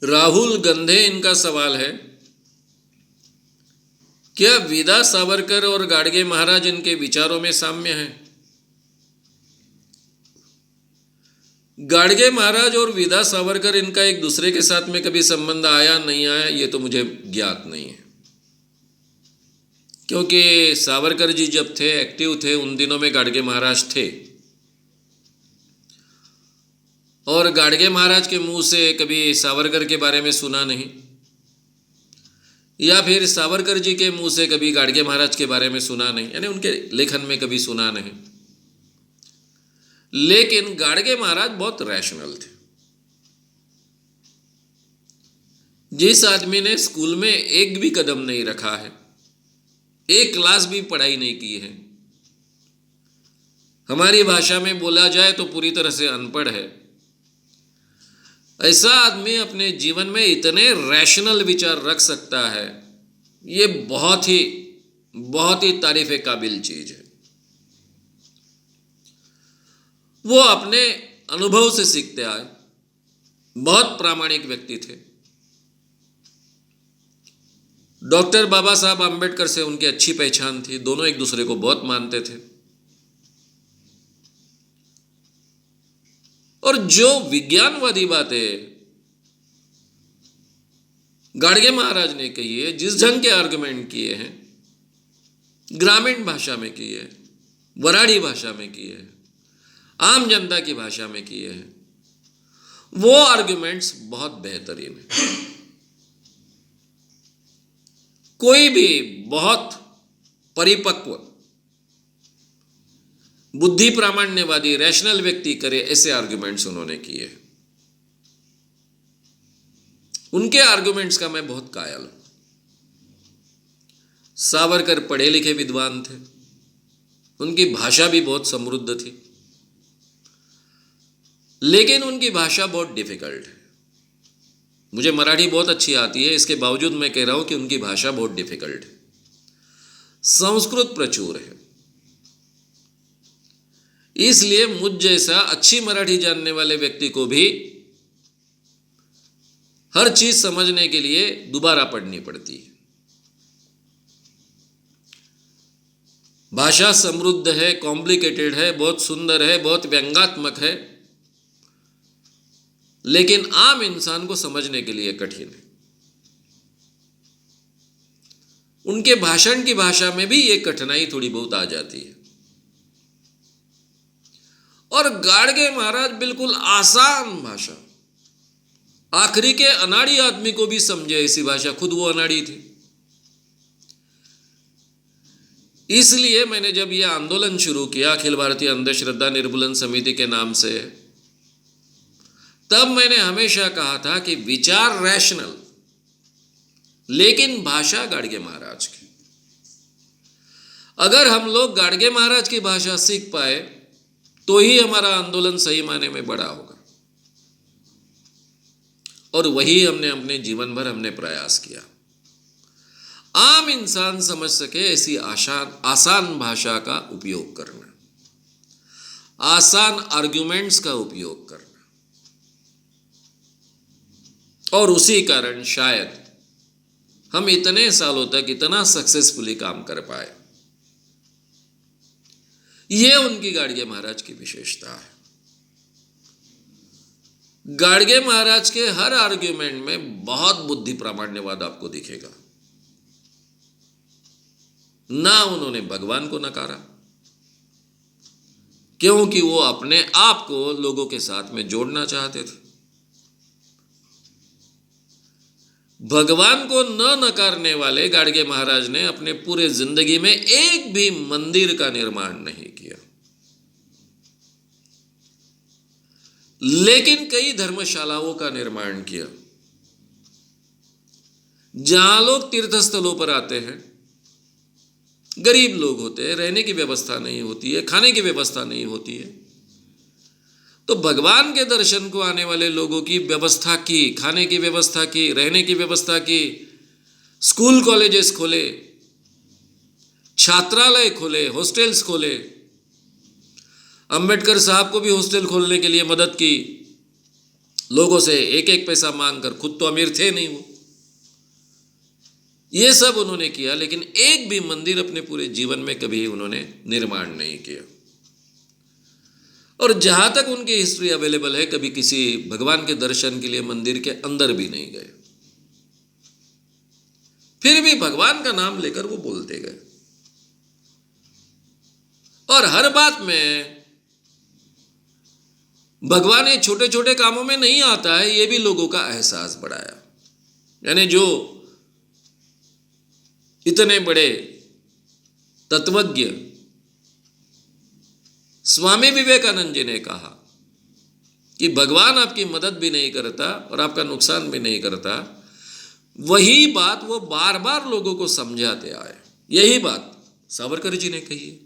राहुल गंधे इनका सवाल है, क्या विदा सावरकर और गाडगे महाराज इनके विचारों में साम्य है? गाडगे महाराज और विदा सावरकर इनका एक दूसरे के साथ में कभी संबंध आया नहीं आया ये तो मुझे ज्ञात नहीं है, क्योंकि सावरकर जी जब थे एक्टिव थे उन दिनों में गाडगे महाराज थे और गाडगे महाराज के मुंह से कभी सावरकर के बारे में सुना नहीं, या फिर सावरकर जी के मुंह से कभी गाडगे महाराज के बारे में सुना नहीं, यानी उनके लेखन में कभी सुना नहीं। लेकिन गाडगे महाराज बहुत रैशनल थे। जिस आदमी ने स्कूल में एक भी कदम नहीं रखा है, एक क्लास भी पढ़ाई नहीं की है, हमारी भाषा में बोला जाए तो पूरी तरह से अनपढ़ है, ऐसा आदमी अपने जीवन में इतने रैशनल विचार रख सकता है, ये बहुत ही तारीफ काबिल चीज है। वो अपने अनुभव से सीखते आए, बहुत प्रामाणिक व्यक्ति थे। डॉक्टर बाबा साहब आम्बेडकर से उनकी अच्छी पहचान थी, दोनों एक दूसरे को बहुत मानते थे। और जो विज्ञानवादी बातें गाडगे महाराज ने कही है, जिस ढंग के आर्गुमेंट किए हैं, ग्रामीण भाषा में किए हैं, वराड़ी भाषा में किए हैं, आम जनता की भाषा में किए हैं, वो आर्गुमेंट्स बहुत बेहतरीन है। कोई भी बहुत परिपक्व बुद्धि प्रामाण्यवादी रैशनल व्यक्ति करे ऐसे आर्गुमेंट्स उन्होंने किए। उनके आर्गुमेंट्स का मैं बहुत कायल हूं। सावरकर पढ़े लिखे विद्वान थे, उनकी भाषा भी बहुत समृद्ध थी, लेकिन उनकी भाषा बहुत डिफिकल्ट है। मुझे मराठी बहुत अच्छी आती है, इसके बावजूद मैं कह रहा हूं कि उनकी भाषा बहुत डिफिकल्ट है। संस्कृत प्रचुर है, इसलिए मुझ जैसा अच्छी मराठी जानने वाले व्यक्ति को भी हर चीज समझने के लिए दोबारा पढ़नी पड़ती है। भाषा समृद्ध है, कॉम्प्लिकेटेड है, बहुत सुंदर है, बहुत व्यंग्यात्मक है, लेकिन आम इंसान को समझने के लिए कठिन है। उनके भाषण की भाषा में भी ये कठिनाई थोड़ी बहुत आ जाती है। और गाडगे महाराज बिल्कुल आसान भाषा, आखिरी के अनाड़ी आदमी को भी समझे ऐसी भाषा, खुद वो अनाड़ी थे। इसलिए मैंने जब यह आंदोलन शुरू किया अखिल भारतीय अंधश्रद्धा निर्मूलन समिति के नाम से, तब मैंने हमेशा कहा था कि विचार रैशनल, लेकिन भाषा गाडगे महाराज की। अगर हम लोग गाडगे महाराज की भाषा सीख पाए तो ही हमारा आंदोलन सही मायने में बड़ा होगा। और वही हमने अपने जीवन भर हमने प्रयास किया। आम इंसान समझ सके ऐसी आसान भाषा का उपयोग करना, आसान आर्ग्यूमेंट्स का उपयोग करना, और उसी कारण शायद हम इतने सालों तक इतना सक्सेसफुली काम कर पाए। यह उनकी गाडगे महाराज की विशेषता है। गाडगे महाराज के हर आर्ग्यूमेंट में बहुत बुद्धि प्रामाण्यवाद आपको दिखेगा। ना उन्होंने भगवान को नकारा, क्योंकि वो अपने आप को लोगों के साथ में जोड़ना चाहते थे। भगवान को न नकारने वाले गाडगे महाराज ने अपने पूरे जिंदगी में एक भी मंदिर का निर्माण नहीं किया, लेकिन कई धर्मशालाओं का निर्माण किया। जहां लोग तीर्थस्थलों पर आते हैं, गरीब लोग होते हैं, रहने की व्यवस्था नहीं होती है, खाने की व्यवस्था नहीं होती है, तो भगवान के दर्शन को आने वाले लोगों की व्यवस्था की, खाने की व्यवस्था की, रहने की व्यवस्था की, स्कूल कॉलेजेस खोले, छात्रालय खोले, हॉस्टल्स खोले। अंबेडकर साहब को भी हॉस्टल खोलने के लिए मदद की। लोगों से एक एक पैसा मांग कर, खुद तो अमीर थे नहीं वो, ये सब उन्होंने किया, लेकिन एक भी मंदिर अपने पूरे जीवन में कभी उन्होंने निर्माण नहीं किया। और जहां तक उनकी हिस्ट्री अवेलेबल है, कभी किसी भगवान के दर्शन के लिए मंदिर के अंदर भी नहीं गए, फिर भी भगवान का नाम लेकर वो बोलते गए। और हर बात में भगवान ये छोटे छोटे कामों में नहीं आता है, ये भी लोगों का एहसास बढ़ाया। यानी जो इतने बड़े तत्वज्ञ स्वामी विवेकानंद जी ने कहा कि भगवान आपकी मदद भी नहीं करता और आपका नुकसान भी नहीं करता, वही बात वो बार बार लोगों को समझाते आए। यही बात सावरकर जी ने कही है,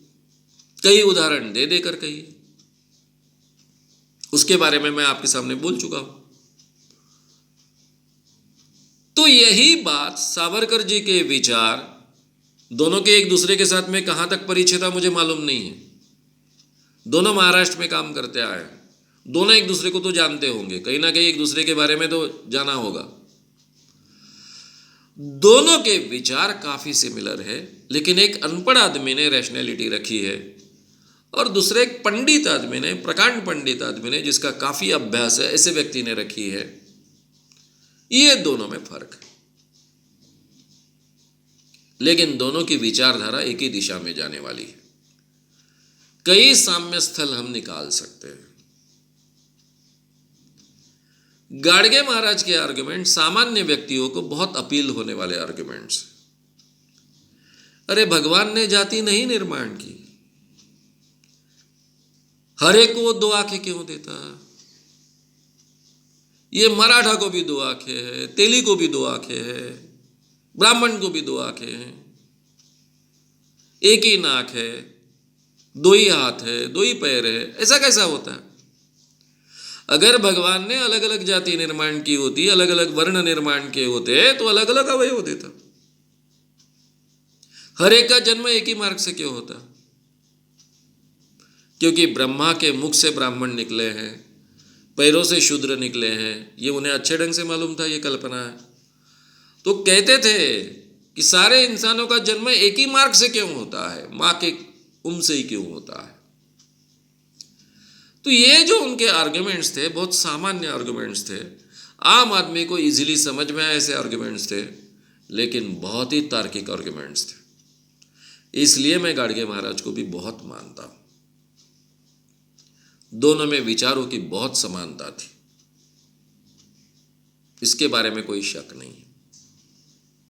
कई उदाहरण दे देकर कही है। उसके बारे में मैं आपके सामने बोल चुका हूं। तो यही बात सावरकर जी के विचार, दोनों के एक दूसरे के साथ में कहां तक परिचय था मुझे मालूम नहीं है। दोनों महाराष्ट्र में काम करते आए, दोनों एक दूसरे को तो जानते होंगे, कहीं ना कहीं एक दूसरे के बारे में तो जाना होगा। दोनों के विचार काफी सिमिलर है, लेकिन एक अनपढ़ आदमी ने रैशनैलिटी रखी है और दूसरे एक पंडित आदमी ने, प्रकांड पंडित आदमी ने, जिसका काफी अभ्यास है, ऐसे व्यक्ति ने रखी है। ये दोनों में फर्क है, लेकिन दोनों की विचारधारा एक ही दिशा में जाने वाली है। कई साम्य स्थल हम निकाल सकते हैं। गाडगे महाराज के आर्गुमेंट सामान्य व्यक्तियों को बहुत अपील होने वाले आर्गुमेंट्स। अरे भगवान ने जाति नहीं निर्माण की, हर एक को वो दो आंखें क्यों देता? ये मराठा को भी दो आंखें है, तेली को भी दो आंखें है, ब्राह्मण को भी दो आंखें हैं, एक ही नाक है, दो ही हाथ है, दो ही पैर है, ऐसा कैसा होता है? अगर भगवान ने अलग अलग जाति निर्माण की होती, अलग अलग वर्ण निर्माण किए होते, तो अलग अलग अवयव देता। हर एक का जन्म एक ही मार्ग से क्यों होता? क्योंकि ब्रह्मा के मुख से ब्राह्मण निकले हैं, पैरों से शूद्र निकले हैं, ये उन्हें अच्छे ढंग से मालूम था, ये कल्पना है। तो कहते थे कि सारे इंसानों का जन्म एक ही मार्ग से क्यों होता है, मां के से ही क्यों होता है? तो ये जो उनके आर्गुमेंट्स थे, बहुत सामान्य आर्गुमेंट्स थे, आम आदमी को इजीली समझ में आए ऐसे आर्गुमेंट्स थे, लेकिन बहुत ही तार्किक आर्गुमेंट्स थे। इसलिए मैं गाडगे महाराज को भी बहुत मानता हूं। दोनों में विचारों की बहुत समानता थी, इसके बारे में कोई शक नहीं है।